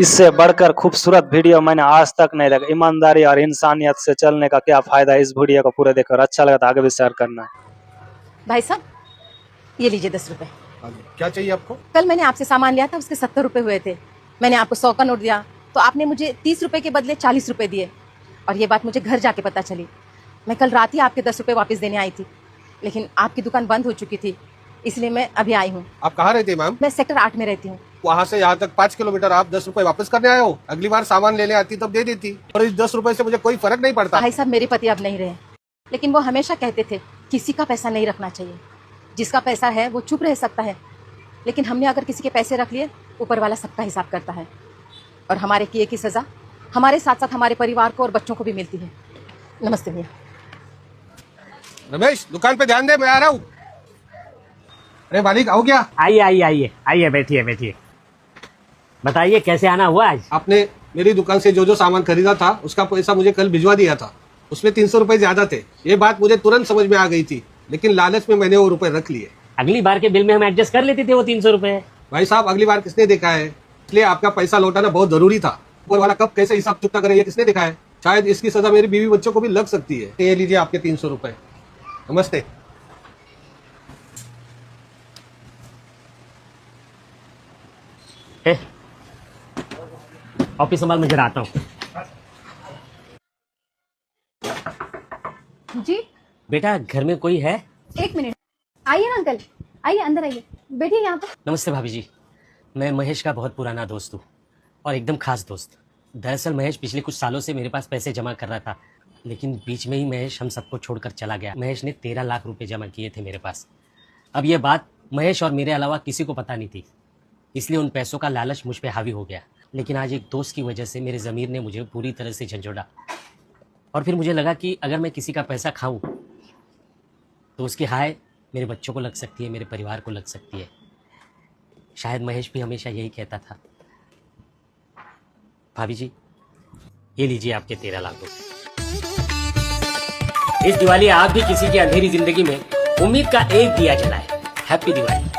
इससे बढ़कर खूबसूरत वीडियो मैंने आज तक नहीं देखा। ईमानदारी और इंसानियत से चलने का क्या फायदा। इस वीडियो को पूरे देखकर अच्छा लगा तो आगे भी शेयर करना है। भाई साहब, ये लीजिए 10 रुपए। क्या चाहिए आपको? कल मैंने आपसे सामान लिया था, उसके 70 रुपए हुए थे। मैंने आपको 100 का नोट दिया तो आपने मुझे 30 रुपए के बदले 40 रुपए दिए, और ये बात मुझे घर जाके पता चली। मैं कल रात ही आपके 10 रुपए वापस देने आई थी, लेकिन आपकी दुकान बंद हो चुकी थी, इसलिए मैं अभी आई हूँ। आप कहाँ रहती है मैम? मैं सेक्टर 8 में रहती हूँ। वहाँ से यहाँ तक 5 किलोमीटर, आप 10 रुपए वापस करने आए हो? अगली बार सामान लेने आती तब दे देती, और इस 10 रुपए से मुझे कोई फर्क नहीं पड़ता। भाई साहब, मेरे पति अब नहीं रहे, लेकिन वो हमेशा कहते थे किसी का पैसा नहीं रखना चाहिए। जिसका पैसा है वो चुप रह सकता है, लेकिन हमने अगर किसी के पैसे रख लिए, ऊपर वाला सबका हिसाब करता है, और हमारे किए की सजा हमारे साथ साथ हमारे परिवार को और बच्चों को भी मिलती है। नमस्ते भैया। रमेश, दुकान पे ध्यान दे, मैं आ रहा हूँ। अरे मालिक, आओ क्या? आइए आइए आइए आइए, बैठिए बैठिए। बताइए कैसे आना हुआ आज? आपने मेरी दुकान से जो जो सामान खरीदा था उसका पैसा मुझे कल भिजवा दिया था। उसमें 300 रुपए ज्यादा थे। ये बात मुझे तुरंत समझ में आ गई थी, लेकिन लालच में मैंने वो रुपए रख लिए। अगली बार के बिल में हम एडजस्ट कर लेते थे वो 300 रुपए। भाई साहब, अगली बार किसने देखा है? इसलिए आपका पैसा लौटाना बहुत जरूरी था। ऊपर वाला कब कैसे हिसाब चुकता करे ये किसने देखा है? शायद इसकी सजा मेरी बीवी बच्चों को भी लग सकती है। ये लीजिए आपके 300 रुपए। नमस्ते। ऑफिस संभाल, मैं जरा आता हूँ। जी बेटा, घर में कोई है? 1 मिनट, आइए ना अंकल, आइए अंदर आइए, बैठिए यहाँ पर। नमस्ते भाभी जी, मैं महेश का बहुत पुराना दोस्त हूँ और एकदम खास दोस्त। दरअसल महेश पिछले कुछ सालों से मेरे पास पैसे जमा कर रहा था, लेकिन बीच में ही महेश हम सबको छोड़कर चला गया। महेश ने 13 लाख रुपए जमा किए थे मेरे पास। अब ये बात महेश और मेरे अलावा किसी को पता नहीं थी, इसलिए उन पैसों का लालच मुझ पे हावी हो गया। लेकिन आज एक दोस्त की वजह से मेरे ज़मीर ने मुझे पूरी तरह से झंझोड़ा, और फिर मुझे लगा कि अगर मैं किसी का पैसा खाऊं तो उसकी हाय मेरे बच्चों को लग सकती है, मेरे परिवार को लग सकती है। शायद महेश भी हमेशा यही कहता था। भाभी जी, ये लीजिए आपके 13 लाख रुपए। इस दिवाली आप भी किसी की अंधेरी जिंदगी में उम्मीद का एक दिया जलाए। हैप्पी दिवाली।